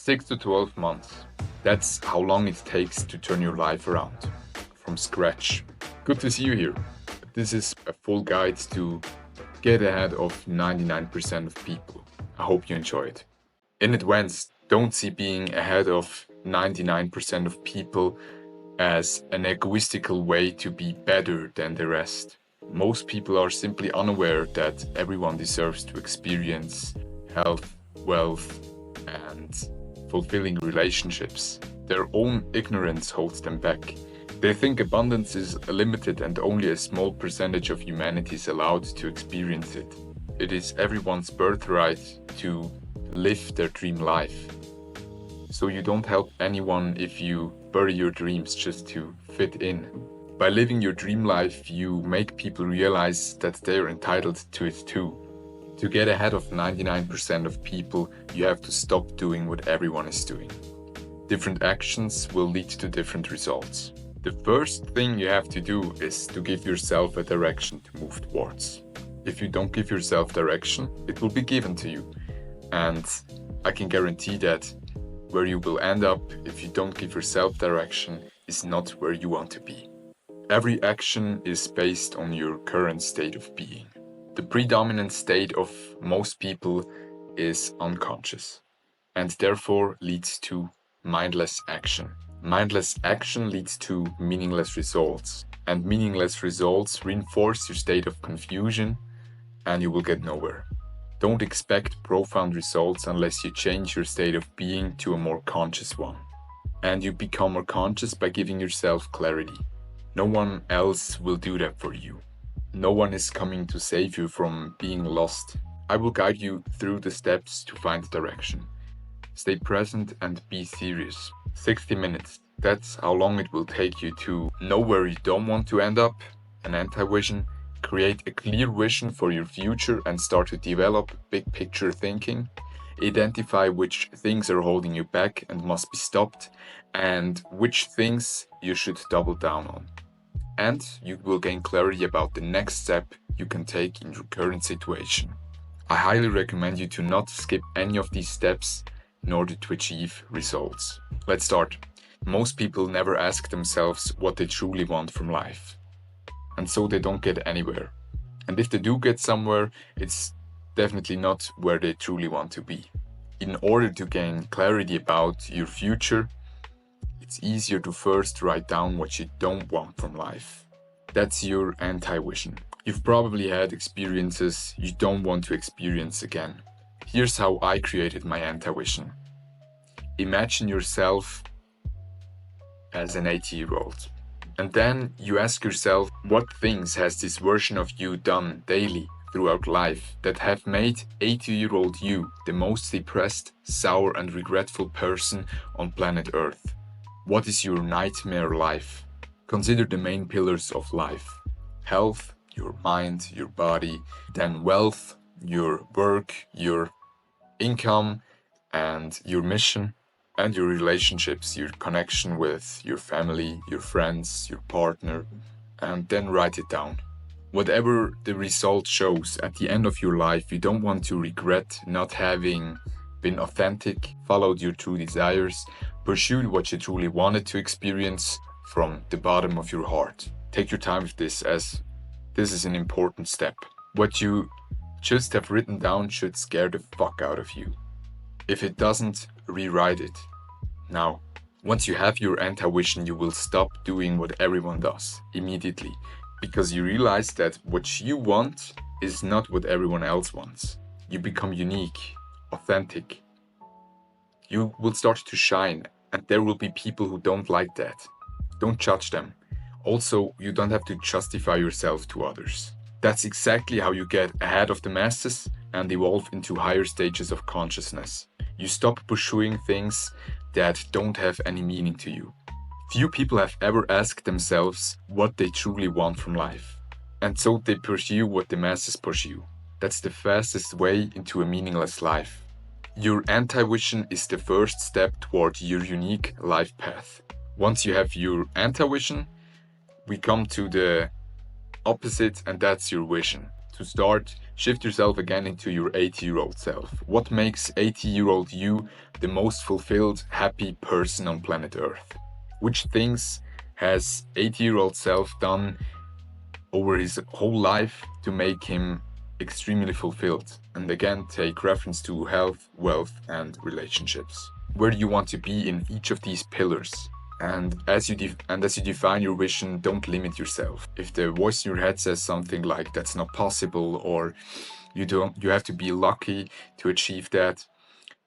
6 to 12 months. That's how long it takes to turn your life around from scratch. Good to see you here. This is a full guide to get ahead of 99% of people. I hope you enjoy it. In advance, don't see being ahead of 99% of people as an egoistical way to be better than the rest. Most people are simply unaware that everyone deserves to experience health, wealth, and fulfilling relationships. Their own ignorance holds them back. They think abundance is limited and only a small percentage of humanity is allowed to experience it. It is everyone's birthright to live their dream life. So you don't help anyone if you bury your dreams just to fit in. By living your dream life, you make people realize that they're entitled to it too. To get ahead of 99% of people, you have to stop doing what everyone is doing. Different actions will lead to different results. The first thing you have to do is to give yourself a direction to move towards. If you don't give yourself direction, it will be given to you. And I can guarantee that where you will end up if you don't give yourself direction is not where you want to be. Every action is based on your current state of being. The predominant state of most people is unconscious and therefore leads to mindless action. Mindless action leads to meaningless results, and meaningless results reinforce your state of confusion and you will get nowhere. Don't expect profound results unless you change your state of being to a more conscious one. And you become more conscious by giving yourself clarity. No one else will do that for you. No one is coming to save you from being lost. I will guide you through the steps to find direction. Stay present and be serious. 60 minutes. That's how long it will take you to know where you don't want to end up, an anti-vision, create a clear vision for your future and start to develop big picture thinking, identify which things are holding you back and must be stopped, and which things you should double down on. And you will gain clarity about the next step you can take in your current situation. I highly recommend you to not skip any of these steps in order to achieve results. Let's start. Most people never ask themselves what they truly want from life. And so they don't get anywhere. And if they do get somewhere, it's definitely not where they truly want to be. In order to gain clarity about your future, it's easier to first write down what you don't want from life. That's your anti-vision. You've probably had experiences you don't want to experience again. Here's how I created my anti-vision. Imagine yourself as an 80-year-old. And then you ask yourself, what things has this version of you done daily throughout life that have made 80-year-old you the most depressed, sour and regretful person on planet Earth? What is your nightmare life? Consider the main pillars of life. Health, your mind, your body, then wealth, your work, your income, and your mission, and your relationships, your connection with your family, your friends, your partner, and then write it down. Whatever the result shows at the end of your life, you don't want to regret not having been authentic, followed your true desires, pursued what you truly wanted to experience from the bottom of your heart. Take your time with this, as this is an important step. What you just have written down should scare the fuck out of you. If it doesn't, rewrite it. Now, once you have your anti-vision, you will stop doing what everyone does immediately, because you realize that what you want is not what everyone else wants. You become unique, authentic. You will start to shine, and there will be people who don't like that. Don't judge them. Also, you don't have to justify yourself to others. That's exactly how you get ahead of the masses and evolve into higher stages of consciousness. You stop pursuing things that don't have any meaning to you. Few people have ever asked themselves what they truly want from life. And so they pursue what the masses pursue. That's the fastest way into a meaningless life. Your anti-vision is the first step toward your unique life path. Once you have your anti-vision, we come to the opposite, and that's your vision. To start, shift yourself again into your 80-year-old self. What makes 80-year-old you the most fulfilled, happy person on planet Earth? Which things has 80-year-old self done over his whole life to make him extremely fulfilled? And again, take reference to health, wealth, and relationships. Where do you want to be in each of these pillars? And as you define your vision, don't limit yourself. If the voice in your head says something like that's not possible, or you have to be lucky to achieve that,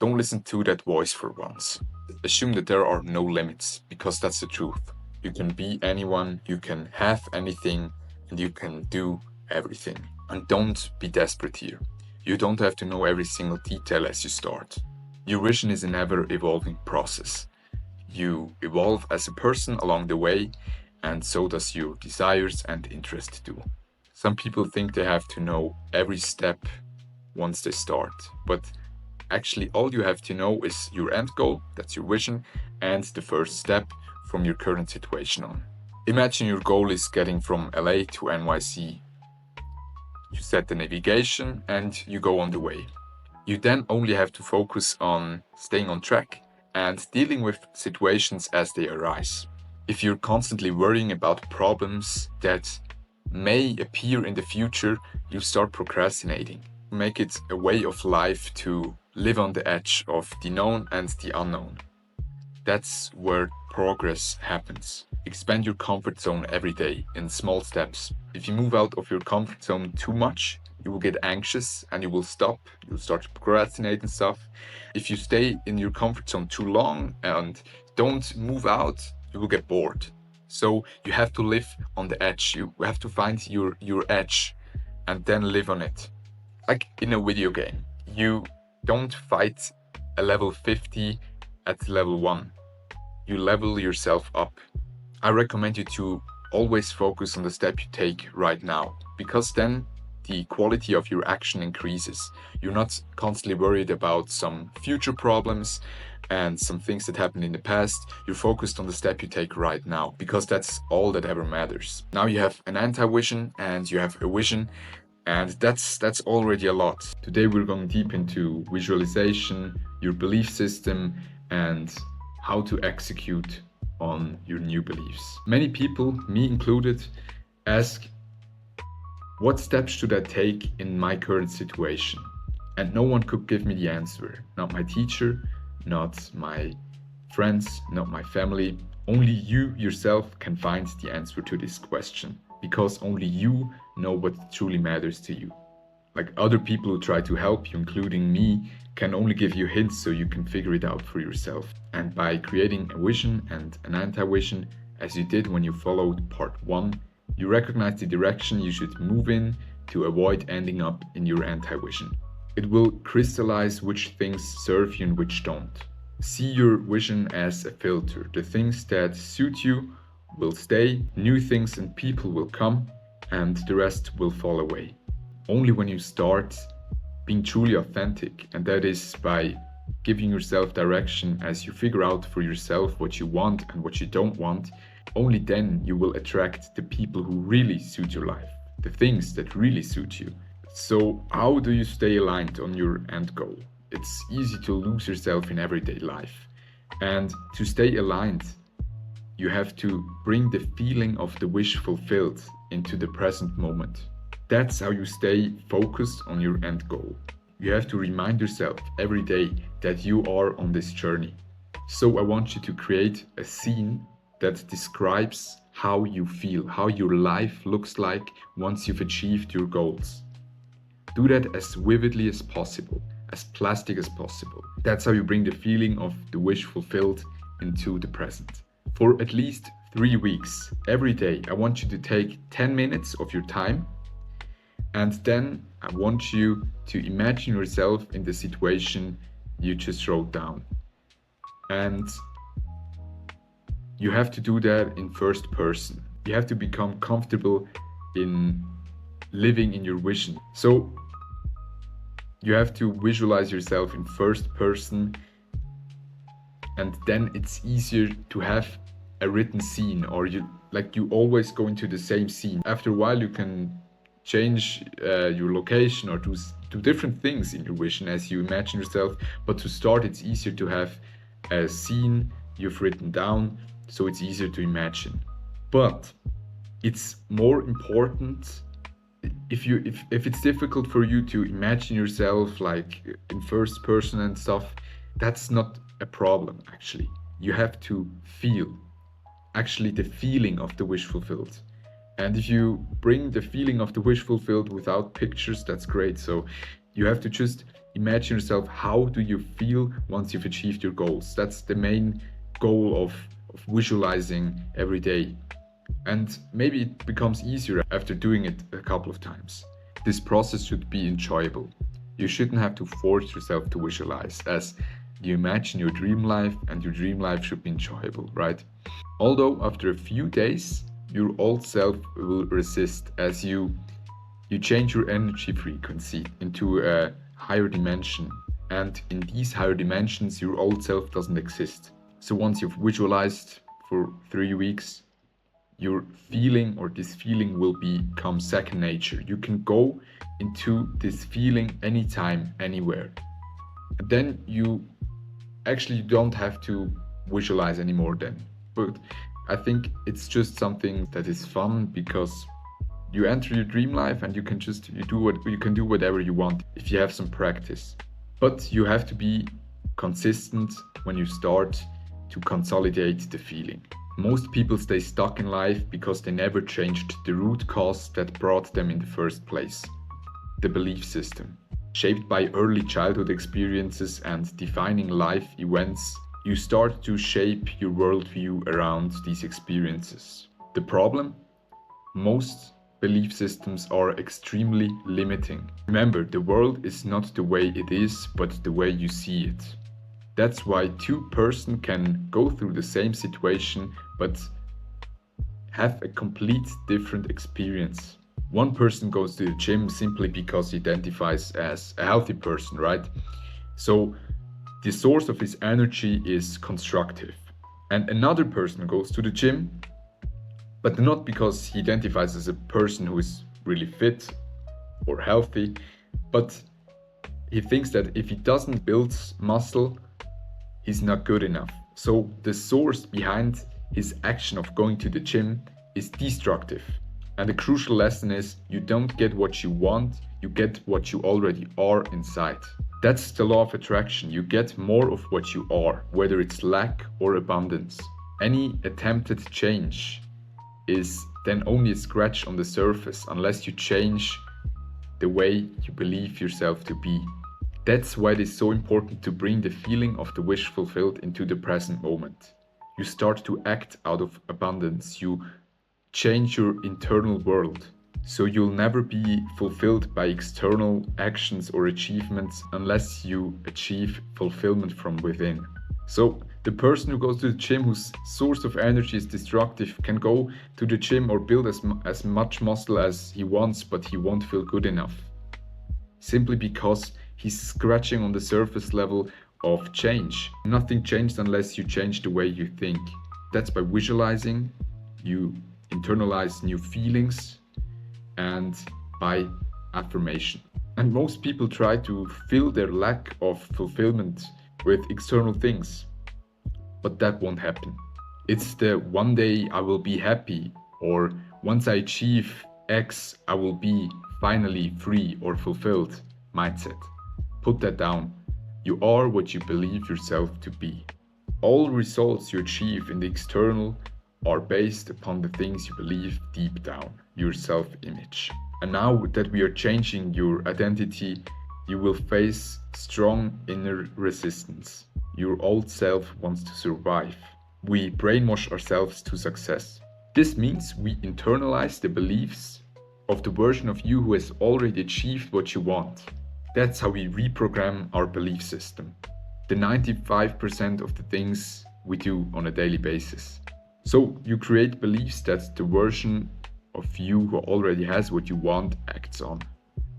don't listen to that voice for once. Assume that there are no limits, because that's the truth. You can be anyone, you can have anything, and you can do everything. And don't be desperate here. You don't have to know every single detail as you start. Your vision is an ever-evolving process. You evolve as a person along the way, and so does your desires and interests too. Some people think they have to know every step once they start, but actually all you have to know is your end goal, that's your vision, and the first step from your current situation on. Imagine your goal is getting from LA to NYC. You set the navigation and you go on the way. You then only have to focus on staying on track and dealing with situations as they arise. If you're constantly worrying about problems that may appear in the future, you start procrastinating. Make it a way of life to live on the edge of the known and the unknown. That's where progress happens. Expand your comfort zone every day in small steps. If you move out of your comfort zone too much, you will get anxious and you will stop. You'll start to procrastinate and stuff. If you stay in your comfort zone too long and don't move out, you will get bored. So you have to live on the edge. You have to find your edge and then live on it. Like in a video game, you don't fight a level 50 at level 1. You level yourself up. I recommend you to always focus on the step you take right now, because then the quality of your action increases. You're not constantly worried about some future problems and some things that happened in the past. You're focused on the step you take right now, because that's all that ever matters. Now you have an anti-vision and you have a vision, and that's already a lot. Today we're going deep into visualization, your belief system, and how to execute on your new beliefs. Many people, me included, ask, what steps should I take in my current situation? And no one could give me the answer. Not my teacher, not my friends, not my family. Only you yourself can find the answer to this question, because only you know what truly matters to you. Like, other people who try to help you, including me, can only give you hints so you can figure it out for yourself. And by creating a vision and an anti-vision, as you did when you followed part 1, you recognize the direction you should move in to avoid ending up in your anti-vision. It will crystallize which things serve you and which don't. See your vision as a filter. The things that suit you will stay, new things and people will come, and the rest will fall away. Only when you start being truly authentic, and that is by giving yourself direction as you figure out for yourself what you want and what you don't want, only then you will attract the people who really suit your life, the things that really suit you. So how do you stay aligned on your end goal? It's easy to lose yourself in everyday life. And to stay aligned, you have to bring the feeling of the wish fulfilled into the present moment. That's how you stay focused on your end goal. You have to remind yourself every day that you are on this journey. So I want you to create a scene that describes how you feel, how your life looks like once you've achieved your goals. Do that as vividly as possible, as plastic as possible. That's how you bring the feeling of the wish fulfilled into the present. For at least 3 weeks, every day, I want you to take 10 minutes of your time, and then I want you to imagine yourself in the situation you just wrote down. And you have to do that in first person. You have to become comfortable in living in your vision. So you have to visualize yourself in first person, and then it's easier to have a written scene, or you always go into the same scene. After a while you can change your location or do different things in your vision as you imagine yourself. But to start, it's easier to have a scene you've written down, so it's easier to imagine. But it's more important if it's difficult for you to imagine yourself like in first person and stuff, that's not a problem actually. You have to feel actually the feeling of the wish fulfilled. And if you bring the feeling of the wish fulfilled without pictures, that's great. So you have to just imagine yourself, how do you feel once you've achieved your goals? That's the main goal of visualizing every day. And maybe it becomes easier after doing it a couple of times. This process should be enjoyable. You shouldn't have to force yourself to visualize, as you imagine your dream life, and your dream life should be enjoyable, right? Although after a few days, your old self will resist as you change your energy frequency into a higher dimension. And in these higher dimensions, your old self doesn't exist. So once you've visualized for 3 weeks, your feeling or this feeling will become second nature. You can go into this feeling anytime, anywhere. And then you actually don't have to visualize anymore then. But I think it's just something that is fun because you enter your dream life and you can do whatever you want if you have some practice. But you have to be consistent when you start to consolidate the feeling. Most people stay stuck in life because they never changed the root cause that brought them in the first place. The belief system. Shaped by early childhood experiences and defining life events, you start to shape your worldview around these experiences. The problem? Most belief systems are extremely limiting. Remember, the world is not the way it is, but the way you see it. That's why two persons can go through the same situation but have a complete different experience. One person goes to the gym simply because he identifies as a healthy person, right? So the source of his energy is constructive. And another person goes to the gym, but not because he identifies as a person who is really fit or healthy, but he thinks that if he doesn't build muscle, he's not good enough. So the source behind his action of going to the gym is destructive. And the crucial lesson is, you don't get what you want, you get what you already are inside. That's the law of attraction. You get more of what you are, whether it's lack or abundance. Any attempted change is then only a scratch on the surface unless you change the way you believe yourself to be. That's why it is so important to bring the feeling of the wish fulfilled into the present moment. You start to act out of abundance. You change your internal world. So you'll never be fulfilled by external actions or achievements unless you achieve fulfillment from within. So the person who goes to the gym whose source of energy is destructive can go to the gym or build as much muscle as he wants, but he won't feel good enough. Simply because he's scratching on the surface level of change. Nothing changed unless you change the way you think. That's by visualizing, you internalize new feelings, and by affirmation. And most people try to fill their lack of fulfillment with external things, but that won't happen. It's the one day I will be happy, or once I achieve X, I will be finally free or fulfilled mindset. Put that down. You are what you believe yourself to be. All results you achieve in the external are based upon the things you believe deep down, your self-image. And now that we are changing your identity, you will face strong inner resistance. Your old self wants to survive. We brainwash ourselves to success. This means we internalize the beliefs of the version of you who has already achieved what you want. That's how we reprogram our belief system. The 95% of the things we do on a daily basis. So you create beliefs that the version of you who already has what you want acts on.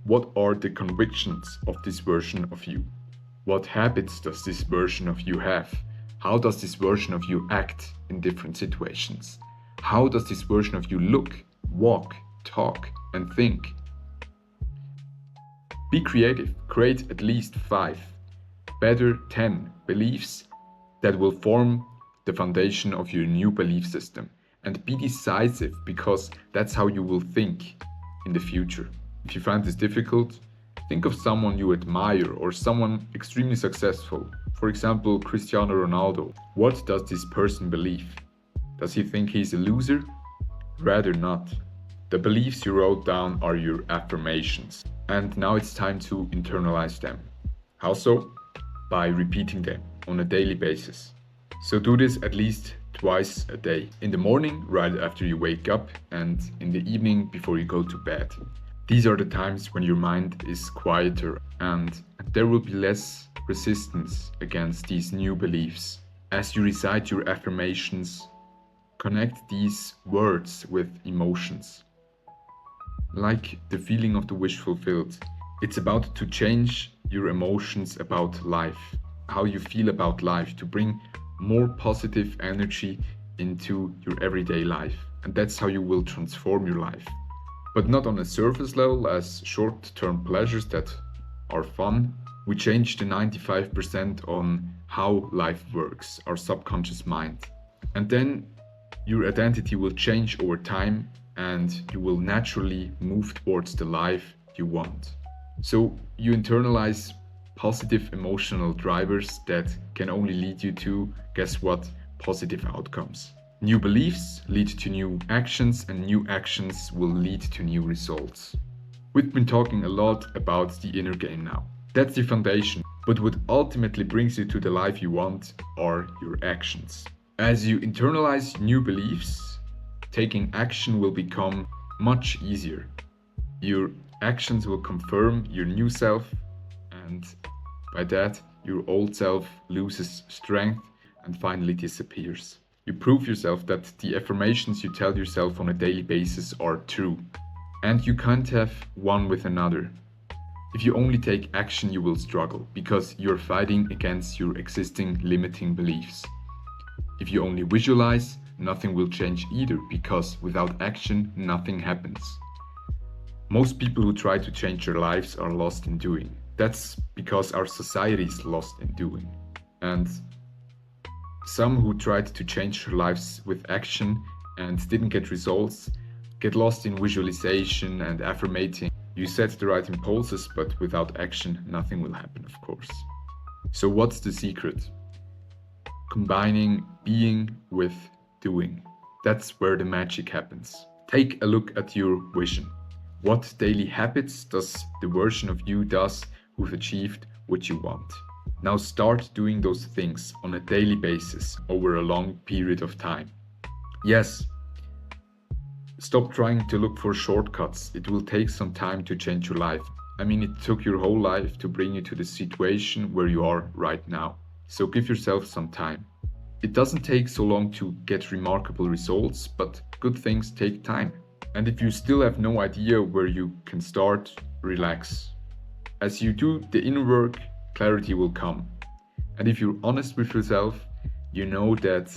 What are the convictions of this version of you? What habits does this version of you have? How does this version of you act in different situations? How does this version of you look, walk, talk, and think? Be creative, create at least 5, better 10 beliefs that will form the foundation of your new belief system. And be decisive, because that's how you will think in the future. If you find this difficult, think of someone you admire or someone extremely successful. For example, Cristiano Ronaldo. What does this person believe? Does he think he's a loser? Rather not. The beliefs you wrote down are your affirmations. And now it's time to internalize them. How so? By repeating them on a daily basis. So do this at least twice a day. In the morning, right after you wake up, and in the evening before you go to bed. These are the times when your mind is quieter and there will be less resistance against these new beliefs. As you recite your affirmations, connect these words with emotions. Like the feeling of the wish fulfilled. It's about to change your emotions about life, how you feel about life, to bring more positive energy into your everyday life. And that's how you will transform your life. But not on a surface level as short-term pleasures that are fun. We change the 95% on how life works, our subconscious mind. And then your identity will change over time and you will naturally move towards the life you want. So you internalize positive emotional drivers that can only lead you to, guess what, positive outcomes. New beliefs lead to new actions, and new actions will lead to new results. We've been talking a lot about the inner game now. That's the foundation. But what ultimately brings you to the life you want are your actions. As you internalize new beliefs, taking action will become much easier. Your actions will confirm your new self, and by that, your old self loses strength and finally disappears. You prove yourself that the affirmations you tell yourself on a daily basis are true. And you can't have one with another. If you only take action, you will struggle, because you're fighting against your existing limiting beliefs. If you only visualize, nothing will change either, because without action, nothing happens. Most people who try to change their lives are lost in doing. That's because our society is lost in doing. And some who tried to change their lives with action and didn't get results get lost in visualization and affirmating. You set the right impulses, but without action, nothing will happen, of course. So what's the secret? Combining being with doing. That's where the magic happens. Take a look at your vision. What daily habits does the version of you does who've achieved what you want? Now start doing those things on a daily basis over a long period of time. Yes, stop trying to look for shortcuts. It will take some time to change your life. I mean, it took your whole life to bring you to the situation where you are right now. So give yourself some time. It doesn't take so long to get remarkable results, but good things take time. And if you still have no idea where you can start, relax. As you do the inner work, clarity will come. And if you're honest with yourself, you know that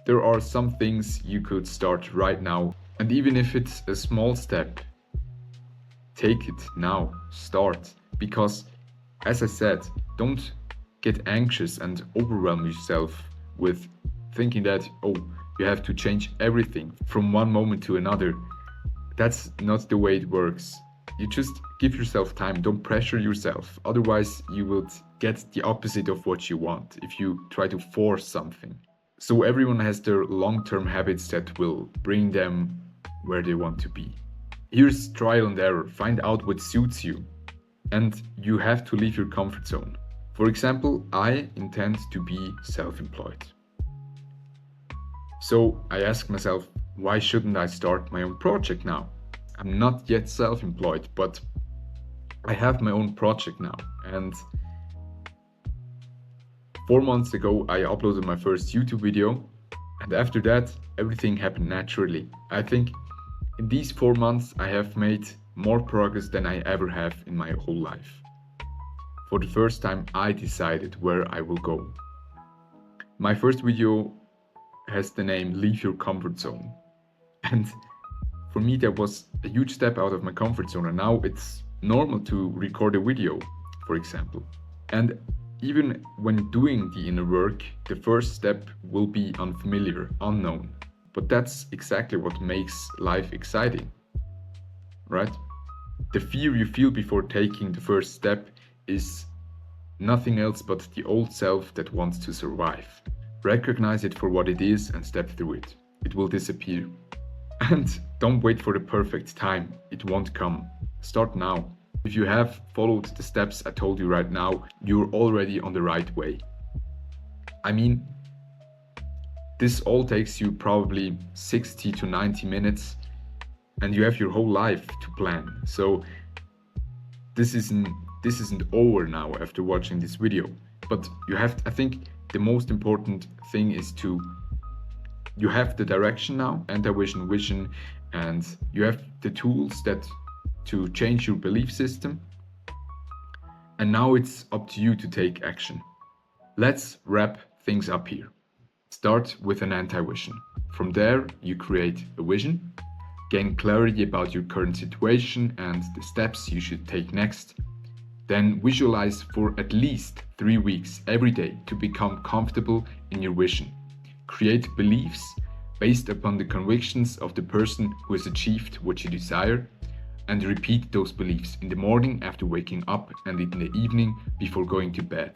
there are some things you could start right now. And even if it's a small step, take it now, start. Because, as I said, don't get anxious and overwhelm yourself with thinking that, oh, you have to change everything from one moment to another. That's not the way it works. You just give yourself time, don't pressure yourself. Otherwise, you will get the opposite of what you want if you try to force something. So everyone has their long-term habits that will bring them where they want to be. Here's trial and error. Find out what suits you. And you have to leave your comfort zone. For example, I intend to be self-employed. So I ask myself, why shouldn't I start my own project now? I'm not yet self-employed, but I have my own project now. And 4 months ago, I uploaded my first YouTube video. And after that, everything happened naturally. I think in these 4 months, I have made more progress than I ever have in my whole life. For the first time, I decided where I will go. My first video has the name Leave Your Comfort Zone. And for me, that was a huge step out of my comfort zone. And now it's normal to record a video, for example. And even when doing the inner work, the first step will be unfamiliar, unknown. But that's exactly what makes life exciting, right? The fear you feel before taking the first step is nothing else but the old self that wants to survive. Recognize it for what it is and step through it. It will disappear. And don't wait for the perfect time. It won't come. Start now. If you have followed the steps I told you right now, you're already on the right way. I mean, this all takes you probably 60 to 90 minutes and you have your whole life to plan. So this isn't over now after watching this video. But I think the most important thing is you have the direction now, anti-vision, vision, and you have the tools to change your belief system. And now it's up to you to take action. Let's wrap things up here. Start with an anti-vision. From there, you create a vision, gain clarity about your current situation and the steps you should take next. Then visualize for at least 3 weeks every day to become comfortable in your vision. Create beliefs based upon the convictions of the person who has achieved what you desire, and repeat those beliefs in the morning after waking up and in the evening before going to bed.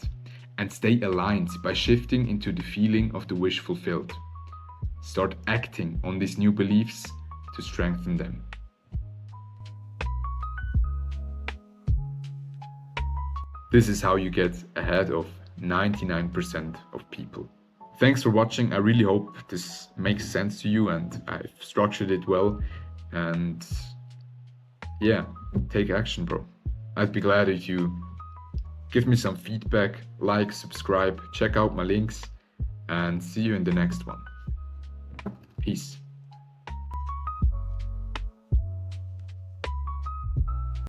And stay aligned by shifting into the feeling of the wish fulfilled. Start acting on these new beliefs to strengthen them. This is how you get ahead of 99% of people. Thanks for watching. I really hope this makes sense to you and I've structured it well. And yeah, take action, bro. I'd be glad if you give me some feedback, like, subscribe, check out my links, and see you in the next one. Peace.